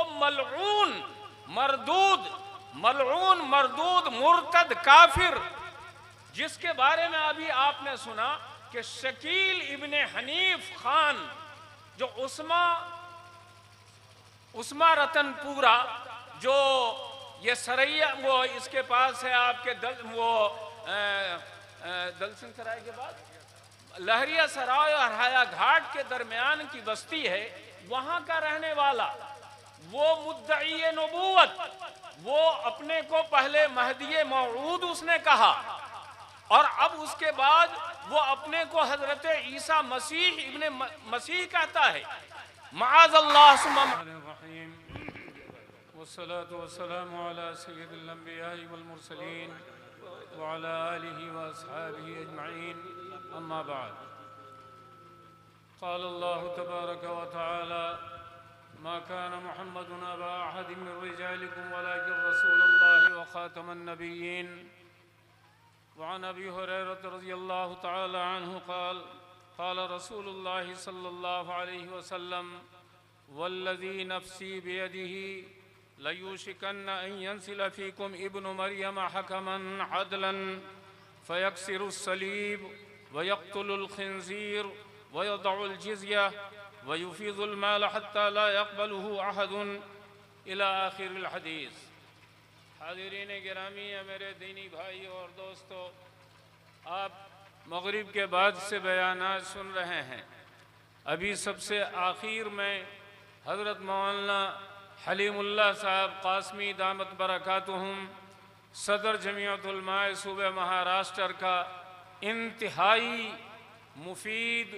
وہ ملعون مردود مرتد کافر، جس کے بارے میں ابھی آپ نے سنا کہ شکیل ابن حنیف خان جو عثمہ رتن پورا، جو یہ سریا وہ اس کے پاس ہے آپ کے دلسن سرائے کے بعد لہریہ سرائے اور ہایا گھاٹ کے درمیان کی بستی ہے، وہاں کا رہنے والا، وہ مدعی نبوت، وہ اپنے کو پہلے مہدی موعود اس نے کہا، اور اب اس کے بعد وہ اپنے کو حضرت عیسیٰ مسیح ابن مسیح کہتا ہے۔ معاذ اللہ ثم الرحیم والصلاة والسلام على سید الانبیاء والمرسلین وعلى آلہ واصحابہ اجمعین، اما بعد۔ قال اللہ تبارک وتعالی: ما كان محمد أبا أحد من رجالكم ولكن رسول الله وخاتم النبيين. وعن أبي هريرة رضي الله تعالى عنه قال: قال رسول الله صلى الله عليه وسلم: والذي نفسي بيده ليوشكن أن ينزل فيكم ابن مريم حكما عدلا فيكسر الصليب ويقتل الخنزير ويضع الجزية ويفيض المال حتى لا يقبله أحد إلى آخر الحدیث۔ حاضرین گرامی، میرے دینی بھائی اور دوستو، آپ مغرب کے بعد سے بیانات سن رہے ہیں۔ ابھی سب سے آخر میں حضرت مولانا حلیم اللہ صاحب قاسمی دامت برکاتہم، صدر جمعیت علماء صوبہ مہاراشٹر کا انتہائی مفید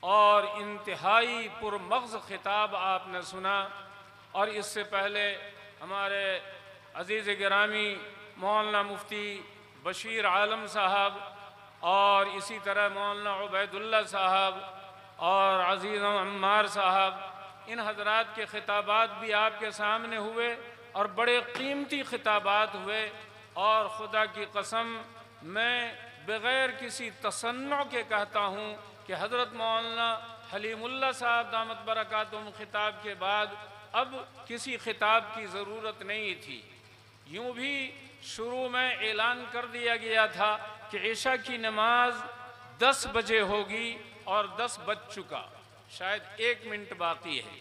اور انتہائی پرمغز خطاب آپ نے سنا، اور اس سے پہلے ہمارے عزیز گرامی مولانا مفتی بشیر عالم صاحب اور اسی طرح مولانا عبید اللہ صاحب اور عزیز عمار صاحب، ان حضرات کے خطابات بھی آپ کے سامنے ہوئے اور بڑے قیمتی خطابات ہوئے، اور خدا کی قسم میں بغیر کسی تصنع کے کہتا ہوں کہ حضرت مولانا حلیم اللہ صاحب دامت برکاتہم خطاب کے بعد اب کسی خطاب کی ضرورت نہیں تھی۔ یوں بھی شروع میں اعلان کر دیا گیا تھا کہ عشاء کی نماز 10 بجے ہوگی اور 10 بج چکا، شاید 1 منٹ باقی ہے،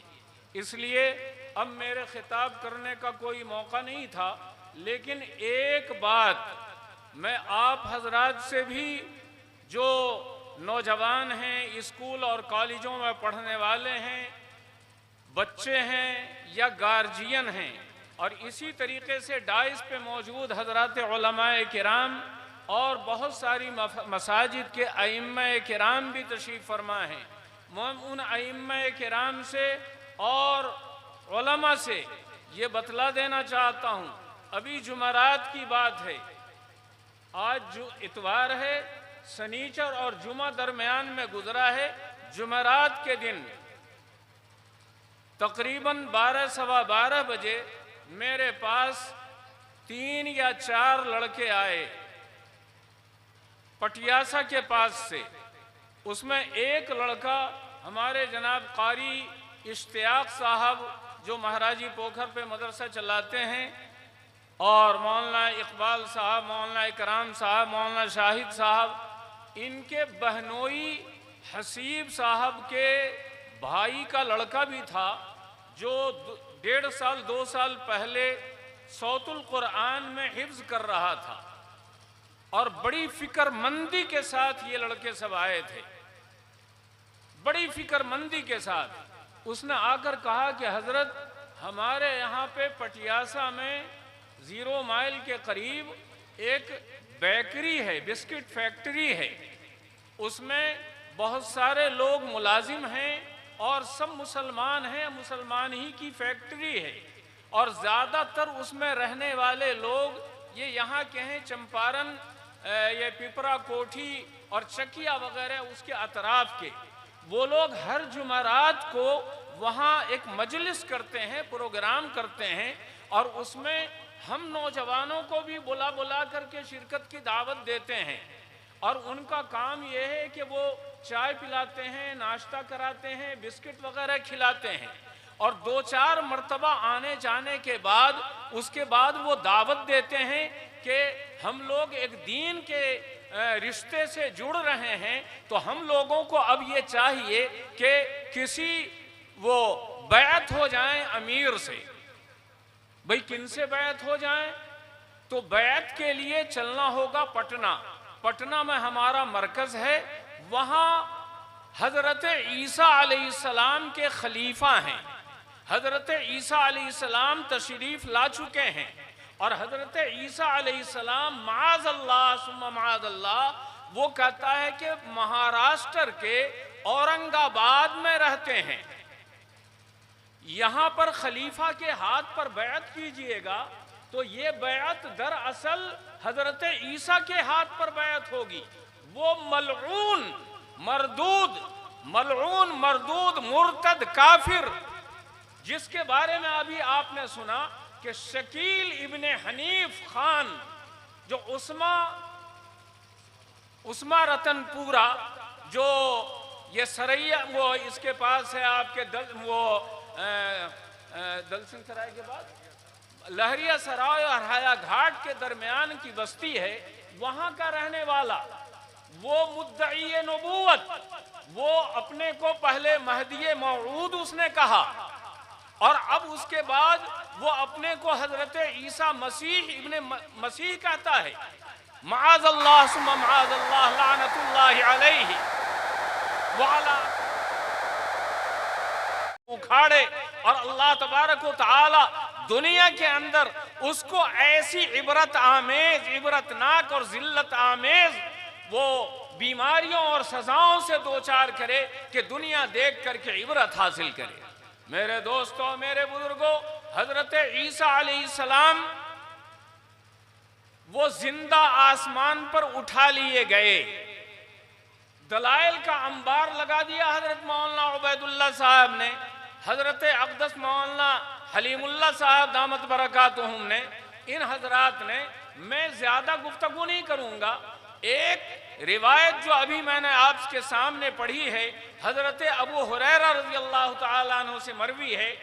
اس لیے اب میرے خطاب کرنے کا کوئی موقع نہیں تھا۔ لیکن ایک بات میں آپ حضرات سے بھی، جو نوجوان ہیں، اسکول اور کالجوں میں پڑھنے والے ہیں، بچے ہیں یا گارجین ہیں، اور اسی طریقے سے ڈائس پہ موجود حضرات علماء کرام اور بہت ساری مساجد کے ائمہ کرام بھی تشریف فرما ہیں، میں ان ائمہ کرام سے اور علماء سے یہ بتلا دینا چاہتا ہوں، ابھی جمعرات کی بات ہے، آج جو اتوار ہے، سنیچر اور جمعہ درمیان میں گزرا ہے، جمعرات کے دن تقریباً 12 سوا 12 بجے میرے پاس 3 یا 4 لڑکے آئے پٹیاسا کے پاس سے۔ اس میں ایک لڑکا ہمارے جناب قاری اشتیاق صاحب جو مہاراجی پوکھر پہ مدرسہ چلاتے ہیں، اور مولانا اقبال صاحب، مولانا اکرام صاحب، مولانا شاہد صاحب، ان کے بہنوئی حسیب صاحب کے بھائی کا لڑکا بھی تھا، جو 1.5 سال 2 سال پہلے صوت القرآن میں حفظ کر رہا تھا، اور بڑی فکر مندی کے ساتھ یہ لڑکے سب آئے تھے، بڑی فکر مندی کے ساتھ۔ اس نے آ کر کہا کہ حضرت، ہمارے یہاں پہ پٹیاسا میں 0 مائل کے قریب ایک بیکری ہے، بسکٹ فیکٹری ہے، اس میں بہت سارے لوگ ملازم ہیں اور سب مسلمان ہیں، مسلمان ہی کی فیکٹری ہے، اور زیادہ تر اس میں رہنے والے لوگ یہ یہاں کے ہیں، چمپارن، یہ پپرا کوٹھی اور چکیا وغیرہ اس کے اطراف کے۔ وہ لوگ ہر جمعرات کو وہاں ایک مجلس کرتے ہیں، پروگرام کرتے ہیں، اور اس میں ہم نوجوانوں کو بھی بلا کر کے شرکت کی دعوت دیتے ہیں، اور ان کا کام یہ ہے کہ وہ چائے پلاتے ہیں، ناشتہ کراتے ہیں، بسکٹ وغیرہ کھلاتے ہیں، اور 2-4 مرتبہ آنے جانے کے بعد اس کے بعد وہ دعوت دیتے ہیں کہ ہم لوگ ایک دین کے رشتے سے جڑ رہے ہیں، تو ہم لوگوں کو اب یہ چاہیے کہ کسی وہ بیعت ہو جائیں امیر سے۔ بھئی کن سے بیعت ہو جائیں؟ تو بیعت کے لیے چلنا ہوگا پٹنہ۔ پٹنہ میں ہمارا مرکز ہے، وہاں حضرت عیسیٰ علیہ السلام کے خلیفہ ہیں۔ حضرت عیسیٰ علیہ السلام تشریف لا چکے ہیں، اور حضرت عیسیٰ علیہ السلام معاذ اللہ ثم معاذ اللہ وہ کہتا ہے کہ مہاراشٹر کے اورنگ آباد میں رہتے ہیں، یہاں پر خلیفہ کے ہاتھ پر بیعت کیجئے گا، تو یہ بیعت دراصل حضرت عیسیٰ کے ہاتھ پر بیعت ہوگی۔ وہ ملعون مردود مرتد کافر جس کے بارے میں ابھی آپ نے سنا کہ شکیل ابن حنیف خان جو عثمہ رتن پورا جو یہ سریا وہ اس کے پاس ہے آپ کے دلسن سرائے کے بعد لہریہ سرائے اور ہایا گھاٹ کے درمیان کی بستی ہے، وہاں کا رہنے والا وہ مدعی نبوت، وہ اپنے کو پہلے مہدی موعود اس نے کہا، اور اب اس کے بعد وہ اپنے کو حضرت عیسیٰ مسیح ابن مسیح کہتا ہے۔ معاذ اللہ ثم معاذ اللہ لعنت اللہ علیہ وعلا اکھاڑے، اور اللہ تبارک و تعالی دنیا کے اندر اس کو ایسی عبرتناک اور ذلت آمیز وہ بیماریوں اور سزاؤں سے دوچار کرے کہ دنیا دیکھ کر کے عبرت حاصل کرے۔ میرے دوستوں، میرے بزرگوں، حضرت عیسیٰ علیہ السلام وہ زندہ آسمان پر اٹھا لیے گئے، دلائل کا انبار لگا دیا حضرت مولانا عبید اللہ صاحب نے، حضرت اقدس مولانا حلیم اللہ صاحب دامت برکاتہم نے، ان حضرات نے۔ میں زیادہ گفتگو نہیں کروں گا، ایک روایت جو ابھی میں نے آپ کے سامنے پڑھی ہے حضرت ابو ہریرہ رضی اللہ تعالیٰ عنہ سے مروی ہے،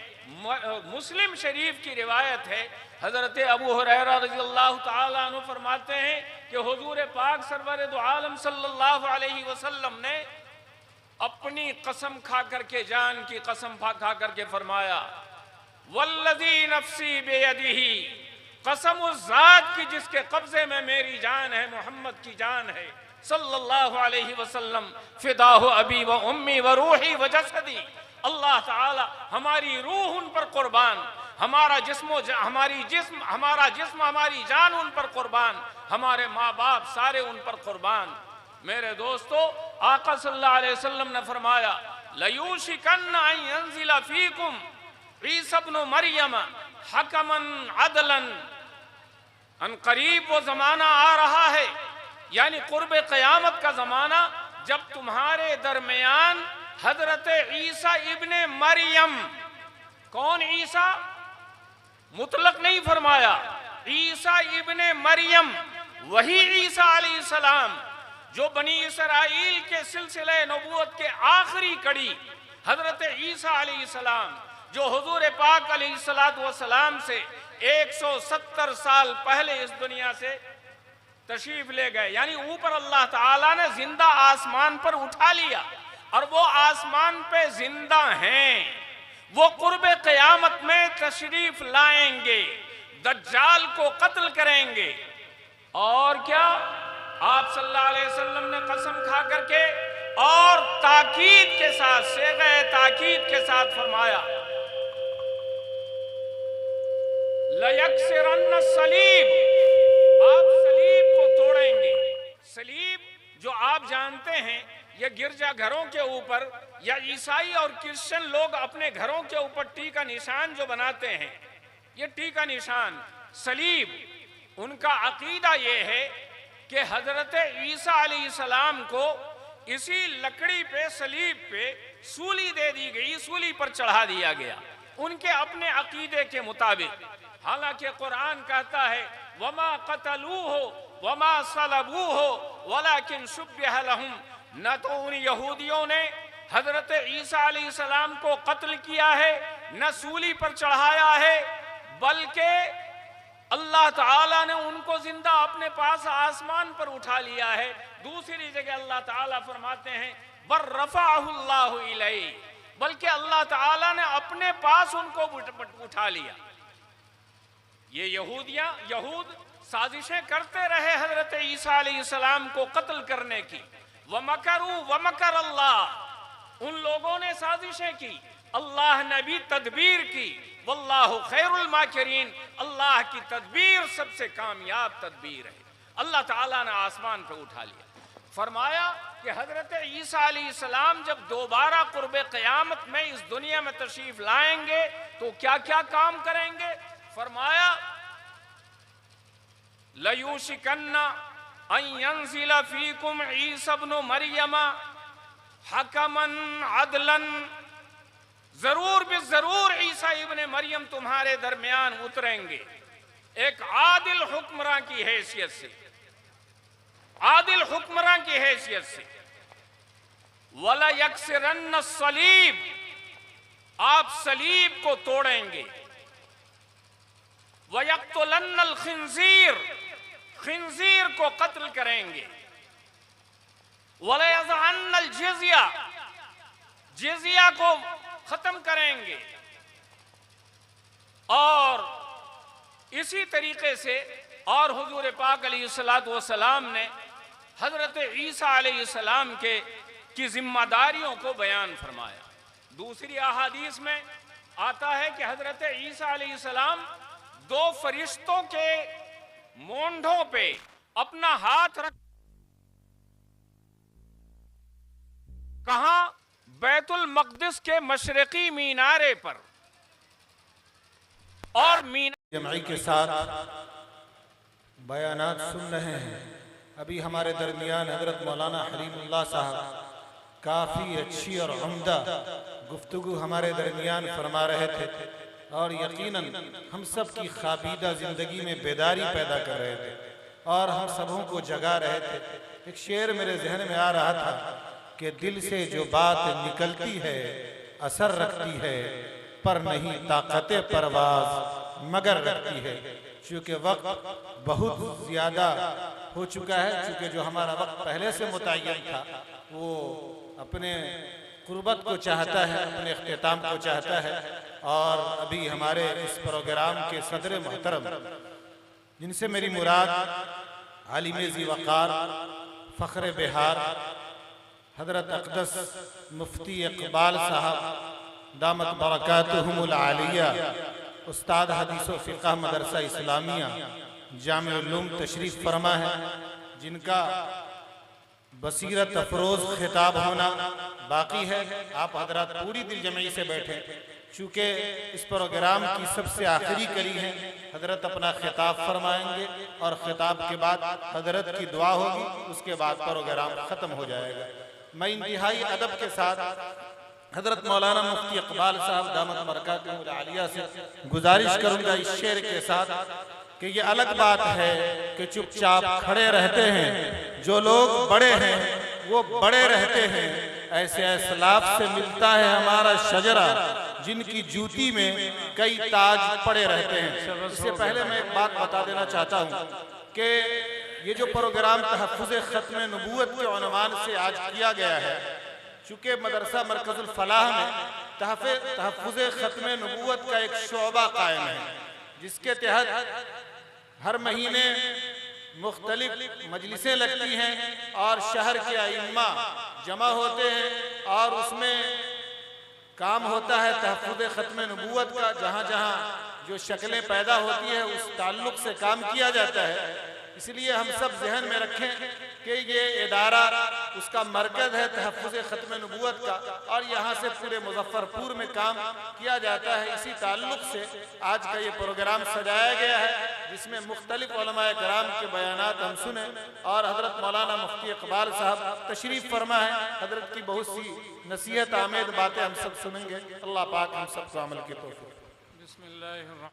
مسلم شریف کی روایت ہے۔ حضرت ابو ہریرہ رضی اللہ تعالیٰ عنہ فرماتے ہیں کہ حضور پاک سرور دو عالم صلی اللہ علیہ وسلم نے اپنی قسم کھا کر کے، جان کی قسم کھا کر کے فرمایا، والذی نفسی بیدہ، قسم اس ذات کی جس کے قبضے میں میری جان ہے، محمد کی جان ہے صلی اللہ علیہ وسلم، فداہ ابی و امی و روحی و جسدی، اللہ تعالی ہماری روح ان پر قربان، ہمارا جسم ہماری جان ان پر قربان، ہمارے ماں باپ سارے ان پر قربان۔ میرے دوستو، آقا صلی اللہ علیہ وسلم نے فرمایا، لَيُوشِكَنَّ أَن يَنزِلَ فِيكُمْ عِيسَى ابْنُ مَرْيَمَ حَكَمًا عَدْلًا۔ ان قریب وہ زمانہ آ رہا ہے، یعنی قرب قیامت کا زمانہ، جب تمہارے درمیان حضرت عیسیٰ ابن مریم، کون عیسیٰ؟ مطلق نہیں فرمایا، عیسیٰ ابن مریم، وہی عیسیٰ علیہ السلام جو بنی اسرائیل کے سلسلہ نبوت کے آخری کڑی، حضرت عیسیٰ علیہ السلام جو حضور پاک علیہ السلام سے 170 سال پہلے اس دنیا سے تشریف لے گئے، یعنی اوپر اللہ تعالیٰ نے زندہ آسمان پر اٹھا لیا، اور وہ آسمان پہ زندہ ہیں، وہ قرب قیامت میں تشریف لائیں گے، دجال کو قتل کریں گے، اور کیا آپ صلی اللہ علیہ وسلم نے قسم کھا کر کے اور تاکید کے ساتھ، صیغہ تاکید کے ساتھ فرمایا، لَيَكْسِرَنَّ الصَّلِيبَ، آپ صلیب کو توڑیں گے۔ صلیب جو آپ جانتے ہیں، یہ گرجا گھروں کے اوپر یا عیسائی اور کرسچن لوگ اپنے گھروں کے اوپر ٹی کا نشان جو بناتے ہیں، یہ ٹی کا نشان صلیب، ان کا عقیدہ یہ ہے کہ حضرت عیسیٰ علیہ السلام کو اسی لکڑی پہ، صلیب پہ سولی دے دی گئی، سولی پر چڑھا دیا گیا ان کے اپنے عقیدے کے مطابق۔ حالانکہ قرآن کہتا ہے وَمَا قَتَلُوهُ وَمَا صَلَبُوهُ وَلَكِنْ شُبِّهَ لَهُمْ، نہ تو ان یہودیوں نے حضرت عیسیٰ علیہ السلام کو قتل کیا ہے، نہ سولی پر چڑھایا ہے، بلکہ اللہ تعالیٰ نے ان کو زندہ اپنے پاس آسمان پر اٹھا لیا ہے۔ دوسری جگہ اللہ تعالیٰ فرماتے ہیں بَلْ رَفَعَهُ اللَّهُ إِلَيْهِ، بلکہ اللہ تعالیٰ نے اپنے پاس ان کو اٹھا لیا۔ یہ یہود سازشیں کرتے رہے حضرت عیسیٰ علیہ السلام کو قتل کرنے کی۔ وَمَكَرُوا وَمَكَرَ اللَّهُ، ان لوگوں نے سازشیں کی، اللہ نے بھی تدبیر کی۔ وَاللَّهُ خَيْرُ الْمَاكِرِينَ، اللہ کی تدبیر سب سے کامیاب تدبیر ہے۔ اللہ تعالیٰ نے آسمان پہ اٹھا لیا۔ فرمایا کہ حضرت عیسیٰ علیہ السلام جب دوبارہ قرب قیامت میں اس دنیا میں تشریف لائیں گے تو کیا کیا کام کریں گے؟ فرمایا لَيُوشِكَنَّ أَن يَنزِلَ فِيكُمْ عِيسَى ابْنُ مَرْيَمَ حَكَمًا عَدْلًا، ضرور بالضرور عیسیٰ ابن مریم تمہارے درمیان اتریں گے ایک عادل حکمراں کی حیثیت سے، عادل حکمراں کی حیثیت سے۔ وَلَيَكْسِرَنَّ الصَّلِيبَ، آپ صلیب کو توڑیں گے۔ وَيَقْتُلَنَّ الْخِنزِيرَ، خنزیر کو قتل کریں گے۔ وَلَيَضَعَنَّ الْجِزْيَةَ، جزیہ کو ختم کریں گے۔ اور اسی طریقے سے اور حضور پاک علیہ السلام نے حضرت عیسیٰ علیہ السلام کی ذمہ داریوں کو بیان فرمایا۔ دوسری احادیث میں آتا ہے کہ حضرت عیسیٰ علیہ السلام دو فرشتوں کے مونڈھوں پہ اپنا ہاتھ رکھ، کہاں؟ بیت المقدس کے مشرقی مینارے پر، اور جمعی کے ساتھ بیانات سن رہے ہیں۔ ابھی ہمارے درمیان حضرت مولانا حلیم اللہ صاحب کافی اچھی اور عمدہ گفتگو ہمارے درمیان فرما رہے تھے، اور یقیناً ہم سب کی خوابیدہ زندگی میں بیداری پیدا کر رہے تھے اور ہم سبوں کو جگا رہے تھے۔ ایک شعر میرے ذہن میں آ رہا تھا کہ دل سے جو بات نکلتی ہے اثر رکھتی ہے، پر نہیں طاقت پرواز مگر رکھتی ہے۔ چونکہ وقت بہت زیادہ ہو چکا ہے، چونکہ جو ہمارا وقت پہلے سے متعین تھا وہ اپنے قربت کو چاہتا ہے، اپنے اختتام کو چاہتا ہے۔ اور ابھی ہمارے اس پروگرام کے صدر محترم، جن سے میری مراد عالم ذی وقار، فخر بہار، حضرت اقدس مفتی اقبال صاحب دامت برکاتہم العالیہ، استاد حدیث و فقہ مدرسہ اسلامیہ جامع علوم تشریف فرما ہے، جن کا بصیرت افروز خطاب ہونا باقی ہے۔ آپ حضرات پوری دل جمعی سے بیٹھیں، چونکہ اس پروگرام کی سب سے آخری کڑی ہے۔ حضرت اپنا خطاب فرمائیں گے اور خطاب کے بعد حضرت کی دعا ہوگی، اس کے بعد پروگرام ختم ہو جائے گا۔ میں انتہائی ادب کے ساتھ حضرت مولانا مفتی اقبال صاحب دامت برکاتہم العالیہ سے گزارش کروں گا اس شعر کے ساتھ کہ یہ الگ بات ہے کہ چپ چاپ کھڑے رہتے ہیں، جو لوگ بڑے ہیں وہ بڑے رہتے ہیں، ایسے اسلاف سے ملتا ہے ہمارا شجرہ جن کی جوتی میں کئی تاج پڑے رہتے ہیں۔ اس سے پہلے میں ایک بات بتا دینا چاہتا ہوں کہ یہ جو پروگرام تحفظ ختم نبوت کے عنوان سے آج کیا گیا ہے، چونکہ مدرسہ مرکز الفلاح میں تحفظ ختم نبوت کا ایک شعبہ قائم ہے، جس کے تحت ہر مہینے مختلف مجلسیں لگتی ہیں اور شہر کے ائمہ جمع ہوتے ہیں، اور اس میں کام ہوتا ہے تحفظ ختم نبوت کا۔ جہاں جہاں جو شکلیں پیدا ہوتی ہیں اس تعلق سے کام کیا جاتا ہے۔ اس لیے ہم سب ذہن میں رکھیں کہ یہ ادارہ اس کا مرکز ہے تحفظ ختم نبوت کا، اور یہاں سے پورے مظفرپور میں کام کیا جاتا ہے۔ اسی تعلق سے آج کا یہ پروگرام سجایا گیا ہے، جس میں مختلف علماء کرام کے بیانات ہم سنیں، اور حضرت مولانا مفتی اقبال صاحب تشریف فرما ہے، حضرت کی بہت سی نصیحت آمیز باتیں ہم سب سنیں گے۔ اللہ پاک ہم سب کو عمل کی توفیق۔ بسم اللہ الرحمن